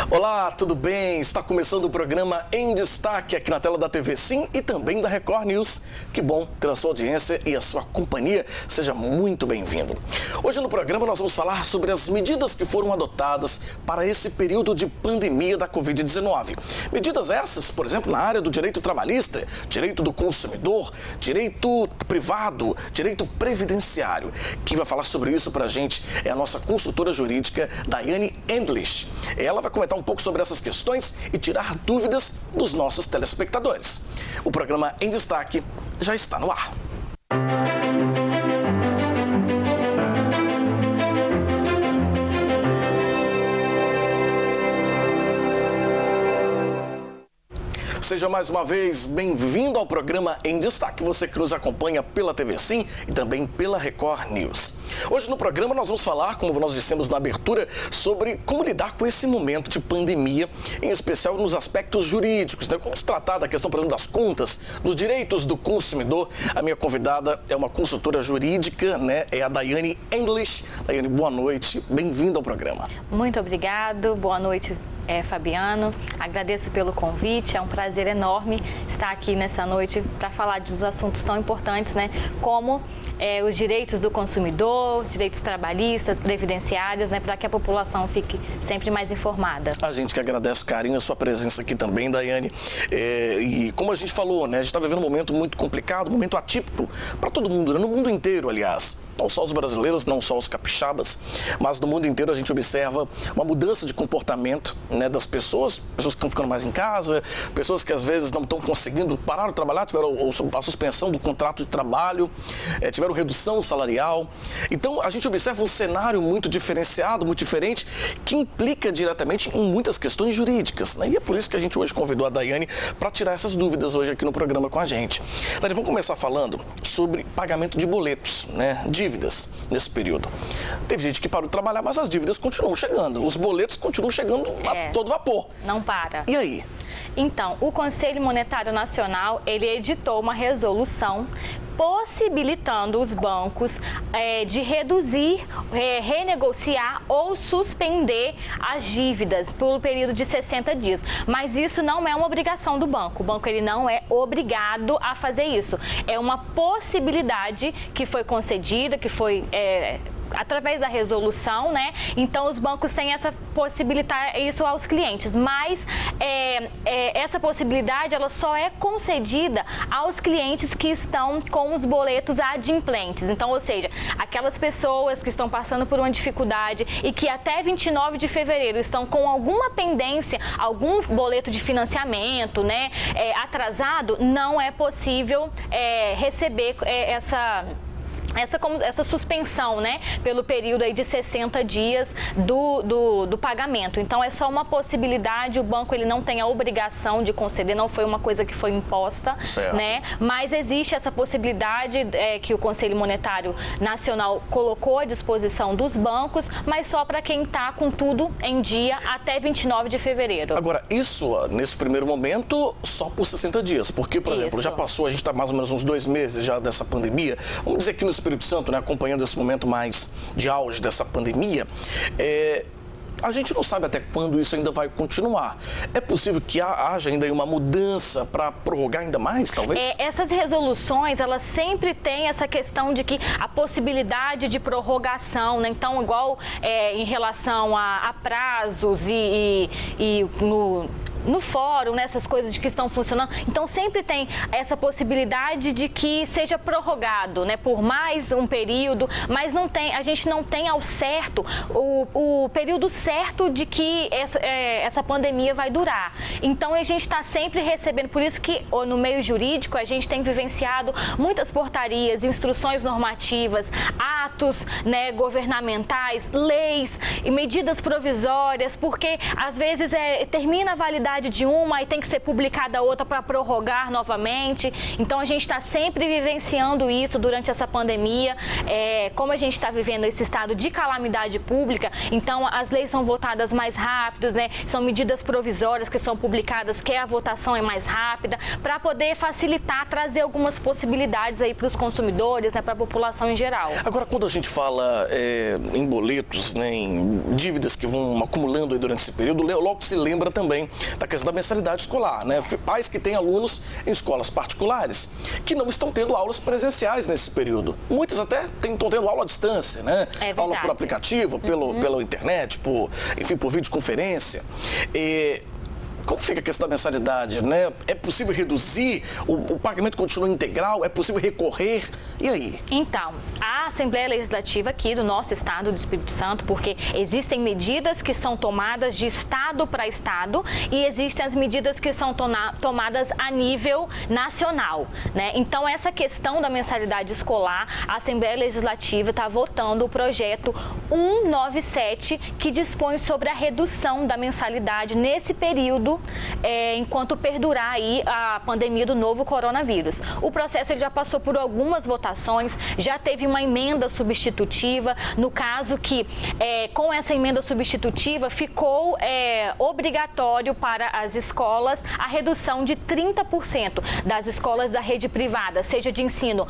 Olá, tudo bem? Está começando o programa Em Destaque aqui na tela da TV Sim e também da Record News. Que bom ter a sua audiência e a sua companhia. Seja muito bem-vindo. Hoje no programa nós vamos falar sobre as medidas que foram adotadas para esse período de pandemia da Covid-19. Medidas essas, por exemplo, na área do direito trabalhista, direito do consumidor, direito privado, direito previdenciário. Quem vai falar sobre isso para a gente é a nossa consultora jurídica, Daiane Endlich. Ela vai comentar um pouco sobre essas questões e tirar dúvidas dos nossos telespectadores. O programa Em Destaque já está no ar. Seja mais uma vez bem-vindo ao programa Em Destaque, você que nos acompanha pela TV Sim e também pela Record News. Hoje no programa nós vamos falar, como nós dissemos na abertura, sobre como lidar com esse momento de pandemia, em especial nos aspectos jurídicos, né? Como se tratar da questão, por exemplo, das contas, dos direitos do consumidor. A minha convidada é uma consultora jurídica, né? É a Daiane Endlich. Daiane, boa noite, bem-vinda ao programa. Muito obrigado, boa noite. Fabiano, agradeço pelo convite, é um prazer enorme estar aqui nessa noite para falar dos assuntos tão importantes, né, como os direitos do consumidor, direitos trabalhistas, previdenciários, né, para que a população fique sempre mais informada. A gente que agradece o carinho, a sua presença aqui também, Daiane. E como a gente falou, né, a gente está vivendo um momento muito complicado, um momento atípico para todo mundo, né, no mundo inteiro, aliás. Não só os brasileiros, não só os capixabas, mas no mundo inteiro a gente observa uma mudança de comportamento, né, das pessoas que estão ficando mais em casa, pessoas que às vezes não estão conseguindo parar de trabalhar, tiveram a suspensão do contrato de trabalho, tiveram redução salarial. Então a gente observa um cenário muito diferenciado, muito diferente, que implica diretamente em muitas questões jurídicas, né? E é por isso que a gente hoje convidou a Daiane para tirar essas dúvidas hoje aqui no programa com a gente. Daiane, vamos começar falando sobre pagamento de boletos, né? Dívidas nesse período. Teve gente que parou de trabalhar, mas as dívidas continuam chegando. Os boletos continuam chegando a todo vapor. Não para. E aí? Então, o Conselho Monetário Nacional, ele editou uma resolução possibilitando os bancos de reduzir, renegociar ou suspender as dívidas pelo período de 60 dias. Mas isso não é uma obrigação do banco. O banco ele não é obrigado a fazer isso. É uma possibilidade que foi concedida, que foi através da resolução, né? Então os bancos têm essa possibilitar isso aos clientes, mas essa possibilidade ela só é concedida aos clientes que estão com os boletos adimplentes. Então, ou seja, aquelas pessoas que estão passando por uma dificuldade e que até 29 de fevereiro estão com alguma pendência, algum boleto de financiamento, né, atrasado, não é possível receber essa suspensão, né, pelo período aí de 60 dias do pagamento. Então, é só uma possibilidade, o banco ele não tem a obrigação de conceder, não foi uma coisa que foi imposta, certo, né, mas existe essa possibilidade que o Conselho Monetário Nacional colocou à disposição dos bancos, mas só para quem está com tudo em dia até 29 de fevereiro. Agora, isso, nesse primeiro momento, só por 60 dias, porque, por exemplo, já passou, a gente está mais ou menos uns 2 meses já dessa pandemia, vamos dizer que no Espírito Santo, né, acompanhando esse momento mais de auge dessa pandemia, a gente não sabe até quando isso ainda vai continuar. É possível que haja ainda uma mudança para prorrogar ainda mais, talvez? Essas resoluções, elas sempre têm essa questão de que a possibilidade de prorrogação, né? Então, igual em relação a prazos e no fórum, né, essas coisas de que estão funcionando. Então, sempre tem essa possibilidade de que seja prorrogado, né, por mais um período, mas a gente não tem ao certo o período certo de que essa pandemia vai durar. Então, a gente está sempre recebendo, por isso que no meio jurídico a gente tem vivenciado muitas portarias, instruções normativas, atos, né, governamentais, leis e medidas provisórias, porque às vezes termina a validade validade de uma e tem que ser publicada outra para prorrogar novamente. Então, a gente está sempre vivenciando isso durante essa pandemia. Como a gente está vivendo esse estado de calamidade pública, então as leis são votadas mais rápidas, né? São medidas provisórias que são publicadas, que a votação é mais rápida, para poder facilitar, trazer algumas possibilidades aí para os consumidores, né? Para a população em geral. Agora, quando a gente fala em boletos, né, em dívidas que vão acumulando aí durante esse período, logo se lembra também da questão da mensalidade escolar, né? Pais que têm alunos em escolas particulares que não estão tendo aulas presenciais nesse período. Muitos até estão tendo aula à distância, né? Aula por aplicativo, pela internet, por videoconferência. Como fica a questão da mensalidade, né? É possível reduzir? O pagamento continua integral? É possível recorrer? E aí? Então, a Assembleia Legislativa aqui do nosso estado do Espírito Santo, porque existem medidas que são tomadas de estado para estado e existem as medidas que são tomadas a nível nacional, né? Então, essa questão da mensalidade escolar, a Assembleia Legislativa está votando o projeto 197, que dispõe sobre a redução da mensalidade nesse período, enquanto perdurar aí a pandemia do novo coronavírus. O processo ele já passou por algumas votações, já teve uma emenda substitutiva, no caso que com essa emenda substitutiva ficou obrigatório para as escolas a redução de 30% das escolas da rede privada, seja de ensino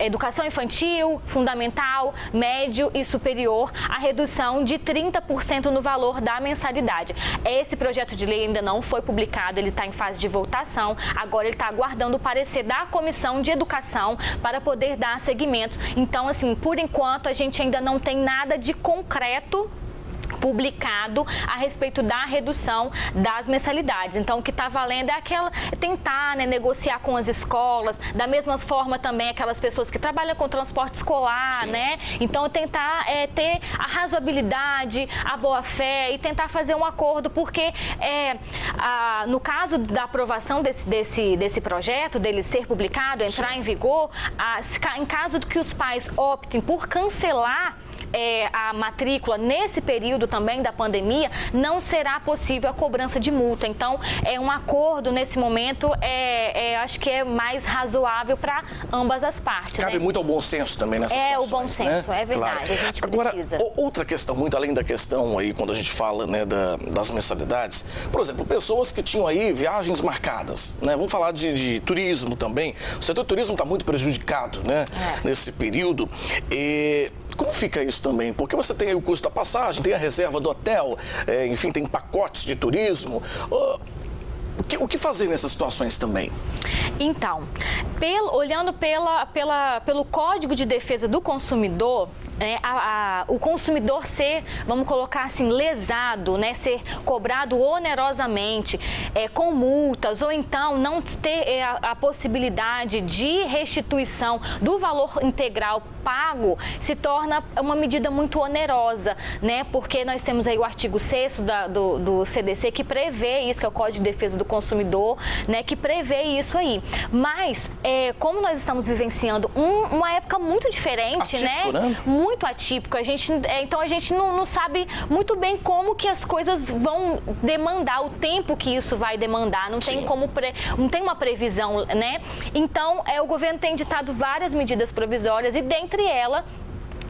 educação infantil, fundamental, médio e superior, a redução de 30% no valor da mensalidade. Esse projeto de lei ainda não foi publicado, ele está em fase de votação, agora ele está aguardando o parecer da Comissão de Educação para poder dar seguimento. Então, assim, por enquanto a gente ainda não tem nada de concreto publicado a respeito da redução das mensalidades. Então, o que está valendo é tentar, né, negociar com as escolas, da mesma forma também aquelas pessoas que trabalham com transporte escolar, né? Então, tentar ter a razoabilidade, a boa-fé e tentar fazer um acordo, porque no caso da aprovação desse projeto, dele ser publicado, entrar em vigor, em caso de que os pais optem por cancelar a matrícula nesse período também da pandemia, não será possível a cobrança de multa. Então, um acordo nesse momento, acho que é mais razoável para ambas as partes. Cabe muito ao bom senso também nessas situações, o bom senso, né? é verdade. Claro. A gente Agora, precisa. Outra questão, muito além da questão aí, quando a gente fala, né, das mensalidades, por exemplo, pessoas que tinham aí viagens marcadas, né? Vamos falar de turismo também. O setor do turismo está muito prejudicado, né? Nesse período. Como fica isso também? Porque você tem aí o custo da passagem, tem a reserva do hotel, enfim, tem pacotes de turismo. O que fazer nessas situações também? Então, olhando pelo Código de Defesa do Consumidor, o consumidor ser, vamos colocar assim, lesado, né, ser cobrado onerosamente, com multas, ou então não ter a possibilidade de restituição do valor integral pago, se torna uma medida muito onerosa, né, porque nós temos aí o artigo 6º do CDC que prevê isso, que é o Código de Defesa do Consumidor, né, que prevê isso aí. Mas, como nós estamos vivenciando uma época muito diferente, atípico, né? Muito atípico. Então a gente não sabe muito bem como que as coisas vão demandar, o tempo que isso vai demandar. Não tem não tem uma previsão, né? Então o governo tem ditado várias medidas provisórias e dentre elas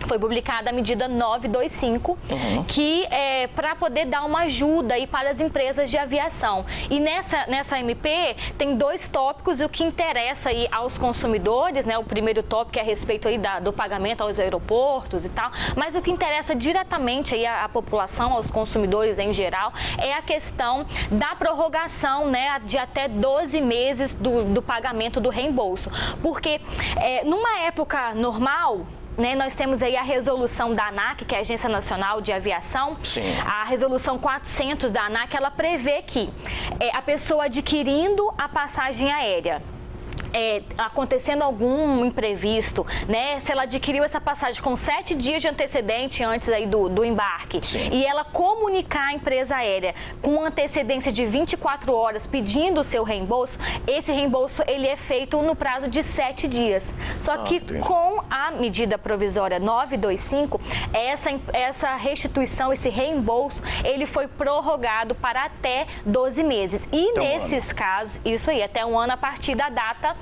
foi publicada a medida 925, que é para poder dar uma ajuda aí para as empresas de aviação. E nessa MP tem 2 tópicos, o que interessa aí aos consumidores, né? O primeiro tópico é a respeito aí do pagamento aos aeroportos e tal, mas o que interessa diretamente aí à população, aos consumidores em geral, é a questão da prorrogação, né, de até 12 meses do pagamento do reembolso. Porque numa época normal, né, nós temos aí a resolução da ANAC, que é a Agência Nacional de Aviação. Sim. A resolução 400 da ANAC, ela prevê que a pessoa adquirindo a passagem aérea acontecendo algum imprevisto, né? Se ela adquiriu essa passagem com 7 dias de antecedente antes aí do embarque, sim, e ela comunicar à empresa aérea com antecedência de 24 horas pedindo o seu reembolso, esse reembolso ele é feito no prazo de 7 dias. Só que entendi. com a medida provisória 925, essa restituição, esse reembolso, ele foi prorrogado para até 12 meses. E até nesses casos, isso aí, até um ano a partir da data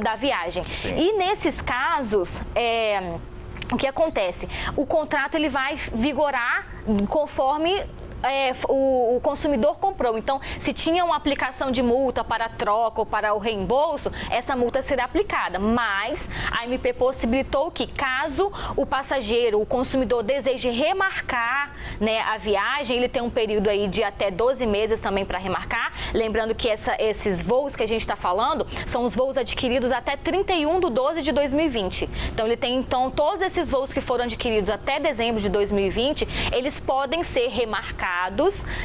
da viagem. Sim. E nesses casos, o que acontece? O contrato ele vai vigorar conforme o consumidor comprou. Então, se tinha uma aplicação de multa para a troca ou para o reembolso, essa multa será aplicada. Mas a MP possibilitou que, caso o passageiro, o consumidor, deseje remarcar, né, a viagem, ele tem um período aí de até 12 meses também para remarcar. Lembrando que esses voos que a gente está falando são os voos adquiridos até 31/12/2020. Então, ele tem todos esses voos que foram adquiridos até dezembro de 2020, eles podem ser remarcados,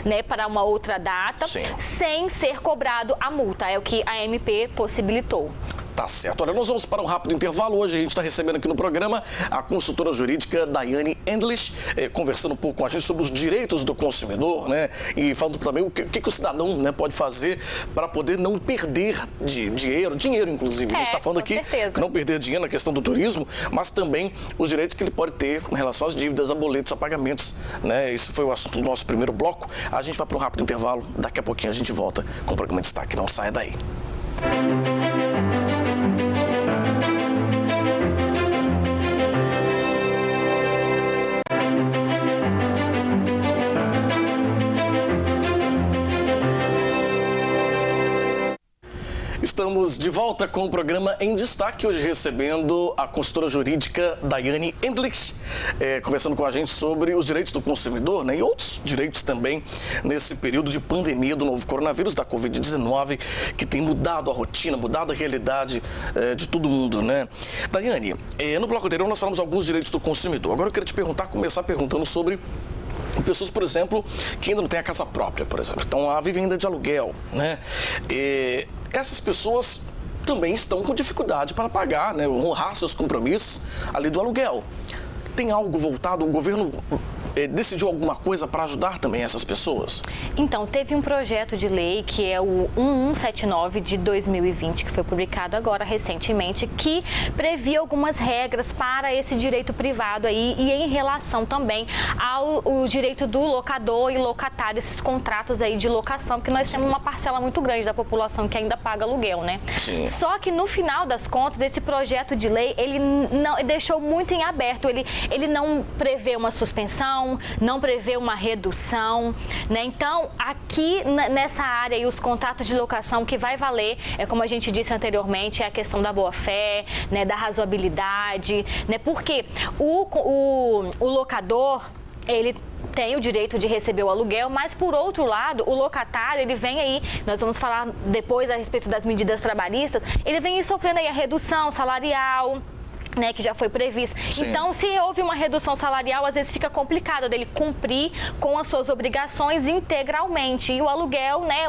né, para uma outra data, sim, sem ser cobrado a multa. É o que a MP possibilitou. Tá certo. Olha, nós vamos para um rápido intervalo. Hoje a gente está recebendo aqui no programa a consultora jurídica Daiane Endlich, conversando um pouco com a gente sobre os direitos do consumidor, né? E falando também o que o cidadão, né, pode fazer para poder não perder dinheiro inclusive. A gente está falando aqui certeza, que não perder dinheiro na questão do turismo, mas também os direitos que ele pode ter em relação às dívidas, a boletos, a pagamentos, né? Esse foi o assunto do nosso primeiro bloco. A gente vai para um rápido intervalo. Daqui a pouquinho a gente volta com o programa de destaque. Não saia daí. Estamos de volta com o programa Em Destaque, hoje recebendo a consultora jurídica Daiane Endlich, conversando com a gente sobre os direitos do consumidor, né, e outros direitos também nesse período de pandemia do novo coronavírus, da Covid-19, que tem mudado a rotina, mudado a realidade de todo mundo, né? Daiane, no bloco anterior nós falamos alguns direitos do consumidor. Agora eu queria começar perguntando sobre pessoas, por exemplo, que ainda não têm a casa própria, por exemplo, então a vivenda de aluguel, né? Essas pessoas também estão com dificuldade para pagar, né, honrar seus compromissos ali do aluguel. Tem algo voltado, o governo decidiu alguma coisa para ajudar também essas pessoas? Então, teve um projeto de lei que é o 1179 de 2020, que foi publicado agora recentemente, que previa algumas regras para esse direito privado aí e em relação também ao direito do locador e locatário, esses contratos aí de locação, porque nós temos uma parcela muito grande da população que ainda paga aluguel, né? Sim. Só que no final das contas, esse projeto de lei, ele deixou muito em aberto, ele não prevê uma suspensão, não prevê uma redução, né? Então, aqui nessa área e os contratos de locação que vai valer, como a gente disse anteriormente, é a questão da boa-fé, né, da razoabilidade, né? Porque o locador, ele tem o direito de receber o aluguel, mas por outro lado, o locatário, ele vem aí, nós vamos falar depois a respeito das medidas trabalhistas, ele vem aí sofrendo aí a redução salarial, né, que já foi prevista. Sim. Então, se houve uma redução salarial, às vezes fica complicado dele cumprir com as suas obrigações integralmente. E o aluguel, né,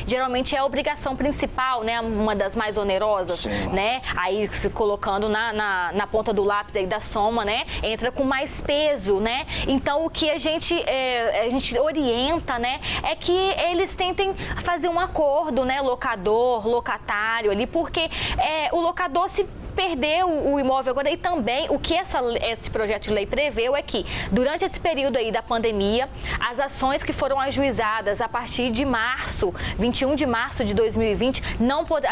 geralmente é a obrigação principal, né, uma das mais onerosas, sim, né? Aí, se colocando na ponta do lápis aí da soma, né, entra com mais peso, né? Então, o que a gente orienta, né, é que eles tentem fazer um acordo, né, locador, locatário ali, porque o locador se perder o imóvel agora, e também o que esse projeto de lei preveu é que durante esse período aí da pandemia, as ações que foram ajuizadas a partir de 21 de março de 2020,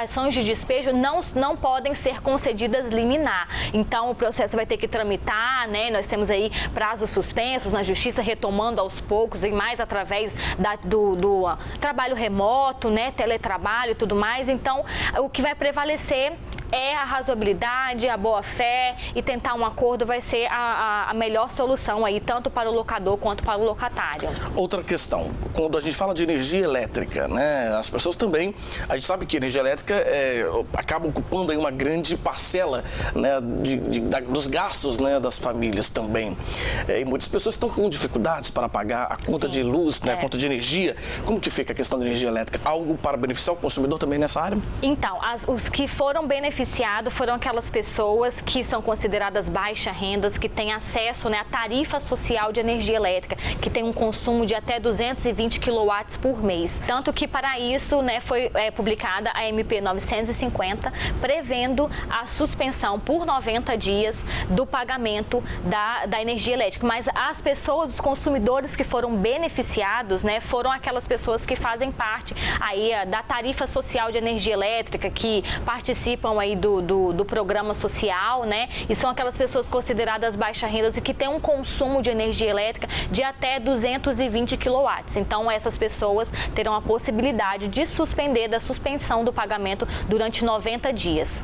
ações de despejo não podem ser concedidas liminar. Então o processo vai ter que tramitar, né? Nós temos aí prazos suspensos na justiça, retomando aos poucos e mais através do trabalho remoto, né? Teletrabalho e tudo mais. Então o que vai prevalecer é a razoabilidade, a boa-fé e tentar um acordo vai ser a melhor solução aí, tanto para o locador quanto para o locatário. Outra questão, quando a gente fala de energia elétrica, né, as pessoas também, a gente sabe que a energia elétrica acaba ocupando aí uma grande parcela, né, dos gastos, né, das famílias também. E muitas pessoas estão com dificuldades para pagar a conta de luz, né, a conta de energia. Como que fica a questão da energia elétrica? Algo para beneficiar o consumidor também nessa área? Então, os que foram beneficiados foram aquelas pessoas que são consideradas baixa rendas, que têm acesso, né, à tarifa social de energia elétrica, que tem um consumo de até 220 kW por mês. Tanto que para isso, né, foi publicada a MP 950, prevendo a suspensão por 90 dias do pagamento da energia elétrica. Mas as pessoas, os consumidores que foram beneficiados, né, foram aquelas pessoas que fazem parte aí da tarifa social de energia elétrica, que participam aí do programa social, né, e são aquelas pessoas consideradas baixa rendas e que têm um consumo de energia elétrica de até 220 kW. Então, essas pessoas terão a possibilidade de da suspensão do pagamento durante 90 dias.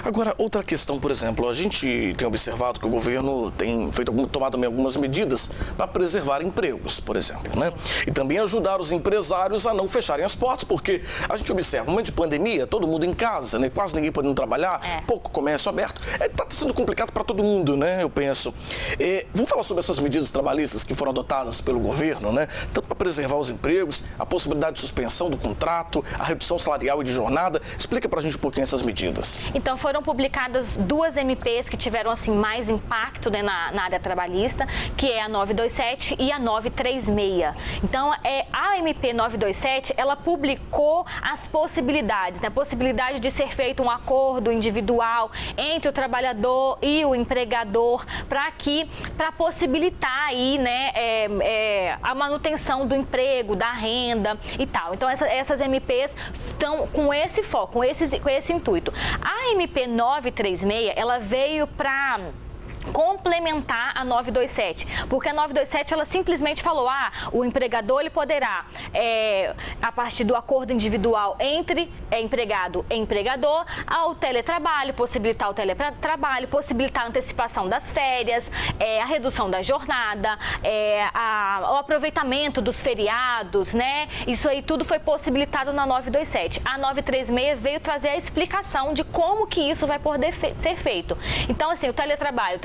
Agora, outra questão, por exemplo, a gente tem observado que o governo tem tomado também algumas medidas para preservar empregos, por exemplo, né? E também ajudar os empresários a não fecharem as portas, porque a gente observa, no momento de pandemia, todo mundo em casa, né? Quase ninguém podendo trabalhar, pouco comércio aberto. Está sendo complicado para todo mundo, né? Eu penso. Vamos falar sobre essas medidas trabalhistas que foram adotadas pelo governo, né? Tanto para preservar os empregos, a possibilidade de suspensão do contrato, a redução salarial e de jornada. Explica para a gente um pouquinho essas medidas. Então, foram publicadas duas MPs que tiveram assim mais impacto, né, na área trabalhista, que é a 927 e a 936. Então, a MP 927, ela publicou as possibilidades, né? A possibilidade de ser feito um acordo individual entre o trabalhador e o empregador para possibilitar aí, né, a manutenção do emprego, da renda e tal. Então, essas MPs estão com esse foco, com esse intuito. A MP 936, ela veio para complementar a 927, porque a 927 ela simplesmente falou, o empregador ele poderá, a partir do acordo individual entre empregado e empregador, ao teletrabalho, possibilitar o teletrabalho, possibilitar a antecipação das férias, a redução da jornada, o aproveitamento dos feriados, né? Isso aí tudo foi possibilitado na 927. A 936 veio trazer a explicação de como que isso vai poder ser feito. Então, assim, o teletrabalho,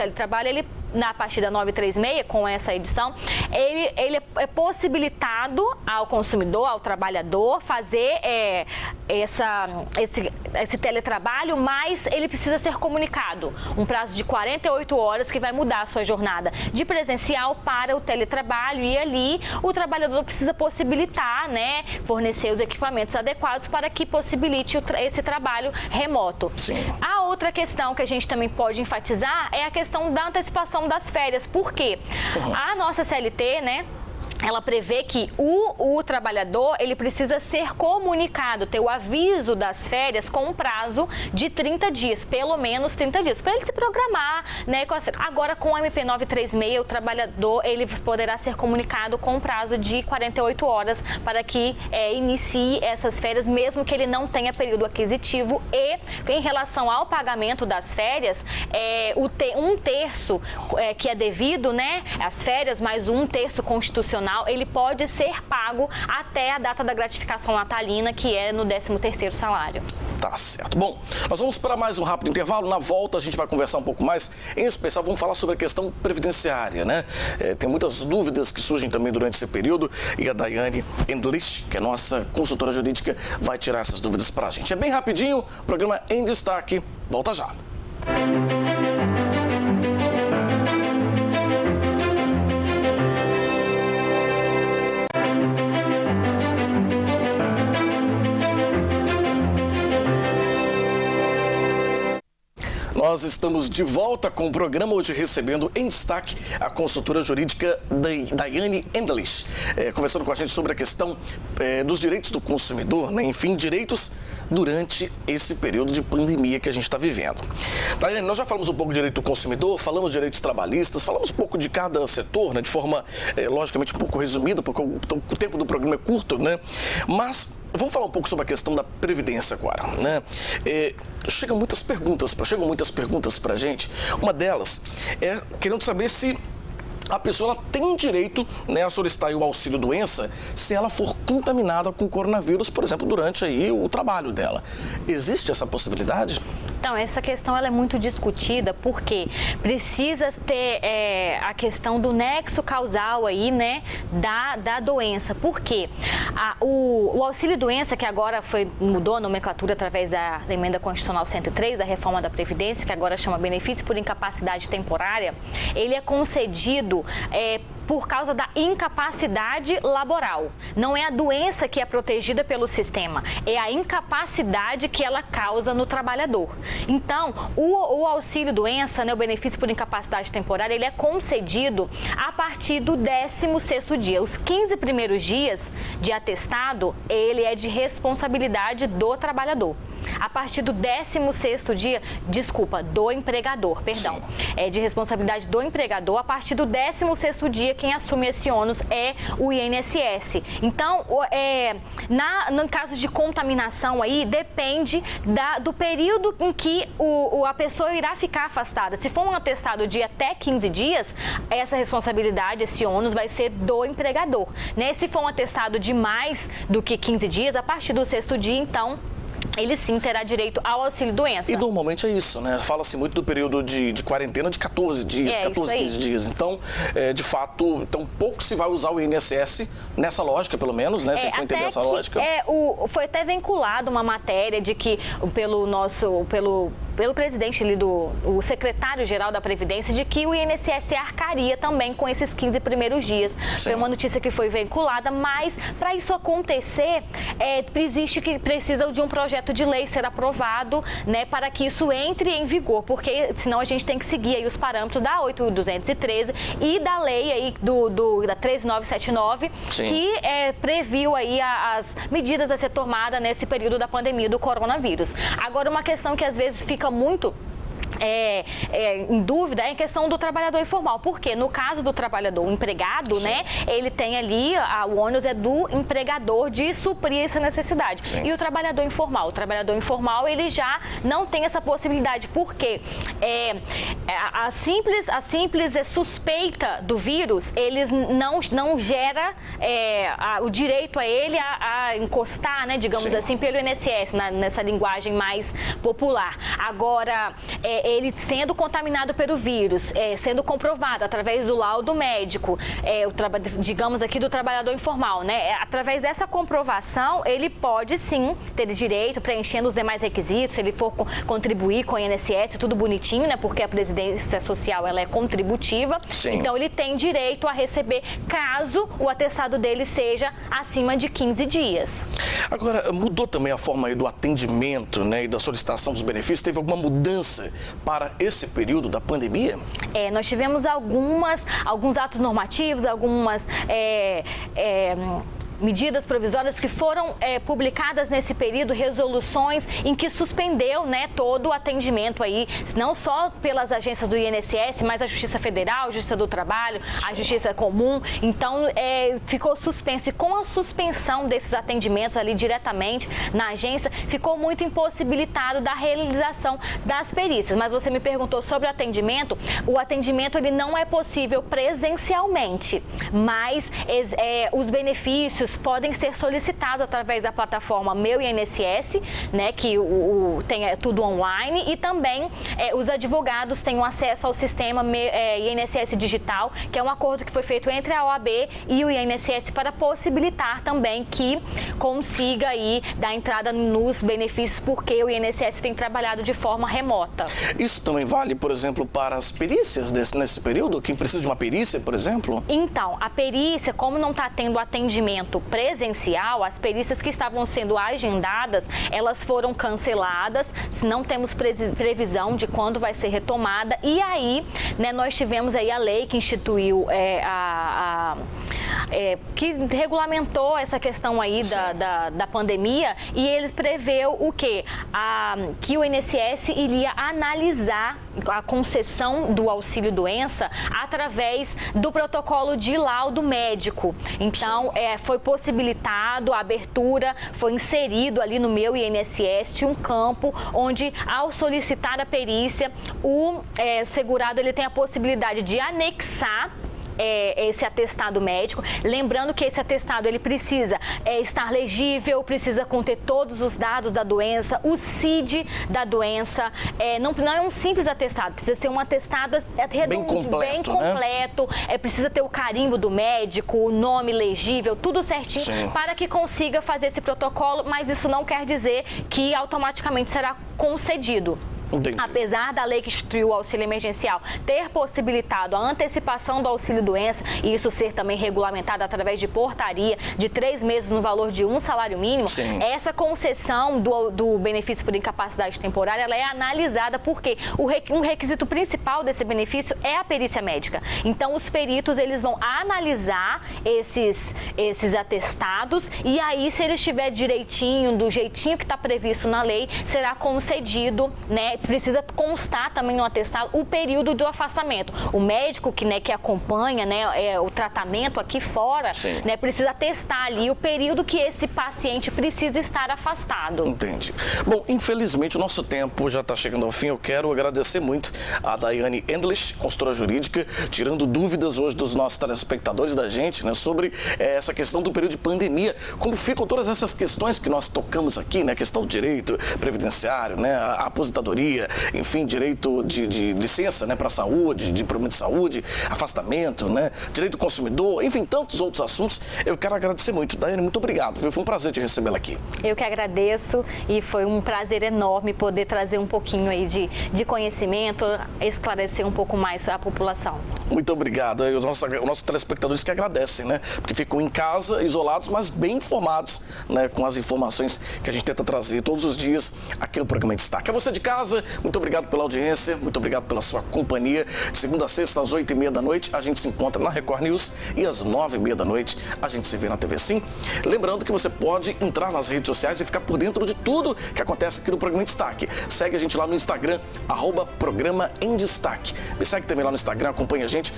ele, na partir da 936, com essa edição, ele é possibilitado ao consumidor, ao trabalhador, fazer esse teletrabalho, mas ele precisa ser comunicado. Um prazo de 48 horas que vai mudar a sua jornada de presencial para o teletrabalho, e ali o trabalhador precisa possibilitar, né, fornecer os equipamentos adequados para que possibilite esse trabalho remoto. Sim. A outra questão que a gente também pode enfatizar é a questão da antecipação das férias. Por quê? A nossa CLT, né, ela prevê que o trabalhador, ele precisa ser comunicado, ter o aviso das férias com um prazo de 30 dias, pelo menos 30 dias, para ele se programar, né, com as férias. Agora, com a MP 936, o trabalhador, ele poderá ser comunicado com um prazo de 48 horas para que inicie essas férias, mesmo que ele não tenha período aquisitivo. E, em relação ao pagamento das férias, um terço que é devido, né, às férias, mais um terço constitucional, ele pode ser pago até a data da gratificação natalina, que é no 13º salário. Tá certo. Bom, nós vamos para mais um rápido intervalo. Na volta a gente vai conversar um pouco mais. Em especial, vamos falar sobre a questão previdenciária, né? Tem muitas dúvidas que surgem também durante esse período e a Daiane Endlich, que é nossa consultora jurídica, vai tirar essas dúvidas para a gente. É bem rapidinho, programa em destaque. Volta já. Nós estamos de volta com o programa, hoje recebendo em destaque a consultora jurídica Daiane Endlich, conversando com a gente sobre a questão dos direitos do consumidor, né? Enfim, direitos durante esse período de pandemia que a gente está vivendo. Daiane, nós já falamos um pouco de direito do consumidor, falamos de direitos trabalhistas, falamos um pouco de cada setor, né? De forma, logicamente, um pouco resumida, porque o tempo do programa é curto, né? Mas vamos falar um pouco sobre a questão da Previdência agora, né? Chegam muitas perguntas para a gente. Uma delas é querendo saber se a pessoa ela tem direito, né, a solicitar aí o auxílio-doença se ela for contaminada com coronavírus, por exemplo, durante aí o trabalho dela. Existe essa possibilidade? Então, essa questão ela é muito discutida porque precisa ter a questão do nexo causal aí, né, da doença. Por quê? O auxílio-doença, que agora mudou a nomenclatura através da Emenda Constitucional 103, da reforma da Previdência, que agora chama benefício por incapacidade temporária, ele é concedido por causa da incapacidade laboral. Não é a doença que é protegida pelo sistema, é a incapacidade que ela causa no trabalhador. Então, o auxílio-doença, né, o benefício por incapacidade temporária, ele é concedido a partir do 16º dia. Os 15 primeiros dias de atestado, ele é de responsabilidade do trabalhador. A partir do 16º dia, do empregador, perdão. Sim. É de responsabilidade do empregador. A partir do 16º dia, quem assume esse ônus é o INSS. Então, no caso de contaminação aí, depende do período em que a pessoa irá ficar afastada. Se for um atestado de até 15 dias, essa responsabilidade, esse ônus vai ser do empregador, né? Se for um atestado de mais do que 15 dias, a partir do 6º dia, então, ele sim terá direito ao auxílio-doença. E normalmente é isso, né? Fala-se muito do período de quarentena de 14 dias, 14, 15 dias. Então, de fato, pouco se vai usar o INSS nessa lógica, pelo menos, né? Se a gente for entender essa lógica. Foi até vinculado uma matéria de que pelo presidente ali, o secretário-geral da Previdência, de que o INSS arcaria também com esses 15 primeiros dias. Sim. Foi uma notícia que foi vinculada, mas para isso acontecer, precisa de um projeto de lei ser aprovado, né, para que isso entre em vigor, porque senão a gente tem que seguir aí os parâmetros da 8.213 e da lei aí da 13.979, Sim. que previu aí as medidas a ser tomadas nesse período da pandemia do coronavírus. Agora, uma questão que às vezes fica muito em dúvida é a questão do trabalhador informal, porque no caso do trabalhador empregado, Sim. né, ele tem ali, o ônus é do empregador de suprir essa necessidade. Sim. E o trabalhador informal, ele já não tem essa possibilidade, porque a simples suspeita do vírus, eles não gera o direito a ele a encostar, né, digamos Sim. assim, pelo INSS, nessa linguagem mais popular. Agora, ele sendo contaminado pelo vírus, sendo comprovado através do laudo médico, digamos aqui do trabalhador informal, né? Através dessa comprovação, ele pode sim ter direito, preenchendo os demais requisitos, se ele for contribuir com o INSS, tudo bonitinho, né? Porque a Previdência Social, ela é contributiva. Sim. Então, ele tem direito a receber, caso o atestado dele seja acima de 15 dias. Agora, mudou também a forma aí do atendimento, né, e da solicitação dos benefícios? Teve alguma mudança para esse período da pandemia? Nós tivemos alguns atos normativos, algumas medidas provisórias que foram publicadas nesse período, resoluções em que suspendeu, né, todo o atendimento aí, não só pelas agências do INSS, mas a Justiça Federal, a Justiça do Trabalho, a Justiça Comum. Então, ficou suspenso. E com a suspensão desses atendimentos ali diretamente na agência, ficou muito impossibilitado da realização das perícias. Mas você me perguntou sobre o atendimento ele não é possível presencialmente, mas os benefícios podem ser solicitados através da plataforma Meu INSS, né, que tem tudo online, e também os advogados têm acesso ao sistema INSS Digital, que é um acordo que foi feito entre a OAB e o INSS para possibilitar também que consiga aí dar entrada nos benefícios, porque o INSS tem trabalhado de forma remota. Isso também vale, por exemplo, para as perícias nesse período? Quem precisa de uma perícia, por exemplo? Então, a perícia, como não está tendo atendimento presencial, as perícias que estavam sendo agendadas, elas foram canceladas, não temos previsão de quando vai ser retomada. E aí, né, nós tivemos aí a lei que instituiu que regulamentou essa questão aí da pandemia, e eles preveu o quê? Que o INSS iria analisar a concessão do auxílio-doença através do protocolo de laudo médico. Então, foi possibilitado a abertura, foi inserido ali no meu INSS um campo onde, ao solicitar a perícia, o segurado ele tem a possibilidade de anexar esse atestado médico, lembrando que esse atestado ele precisa estar legível, precisa conter todos os dados da doença, o CID da doença, não é um simples atestado, precisa ser um atestado redondo, bem completo, né? Precisa ter o carimbo do médico, o nome legível, tudo certinho. Sim. Para que consiga fazer esse protocolo, mas isso não quer dizer que automaticamente será concedido. Entendi. Apesar da lei que instituiu o auxílio emergencial ter possibilitado a antecipação do auxílio-doença e isso ser também regulamentado através de portaria de 3 meses no valor de um salário mínimo, sim, essa concessão do benefício por incapacidade temporária, ela é analisada porque um requisito principal desse benefício é a perícia médica. Então, os peritos, eles vão analisar esses atestados e aí, se ele estiver direitinho, do jeitinho que está previsto na lei, será concedido, né? Precisa constar também no atestado o período do afastamento. O médico que acompanha, né, o tratamento aqui fora, né, precisa atestar ali o período que esse paciente precisa estar afastado. Entendi. Bom, infelizmente o nosso tempo já está chegando ao fim. Eu quero agradecer muito a Daiane Endlich, consultora jurídica, tirando dúvidas hoje dos nossos telespectadores, da gente, né, sobre essa questão do período de pandemia. Como ficam todas essas questões que nós tocamos aqui, né, a questão do direito previdenciário, né, a aposentadoria, enfim, direito de licença, né, para saúde, de problema de saúde, afastamento, né, direito do consumidor, enfim, tantos outros assuntos. Eu quero agradecer muito. Daiane, muito obrigado, viu? Foi um prazer te recebê-la aqui. Eu que agradeço e foi um prazer enorme poder trazer um pouquinho aí de conhecimento, esclarecer um pouco mais a população. Muito obrigado. Os nossos telespectadores que agradecem, né, porque ficam em casa, isolados, mas bem informados, né, com as informações que a gente tenta trazer todos os dias aqui no programa Destaque. A você de casa, muito obrigado pela audiência, muito obrigado pela sua companhia. De segunda a sexta, às 8h30 da noite, a gente se encontra na Record News e às 9h30 da noite a gente se vê na TV Sim. Lembrando que você pode entrar nas redes sociais e ficar por dentro de tudo que acontece aqui no programa Destaque. Segue a gente lá no Instagram, @Programa em Destaque. Me segue também lá no Instagram, acompanha a gente,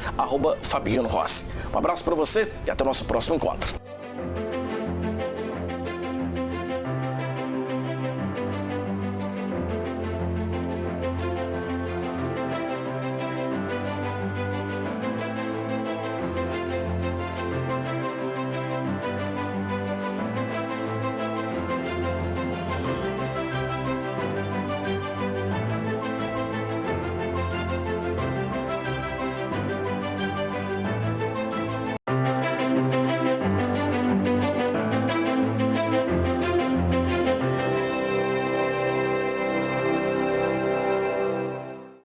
@Fabiano Rossi. Um abraço para você e até o nosso próximo encontro.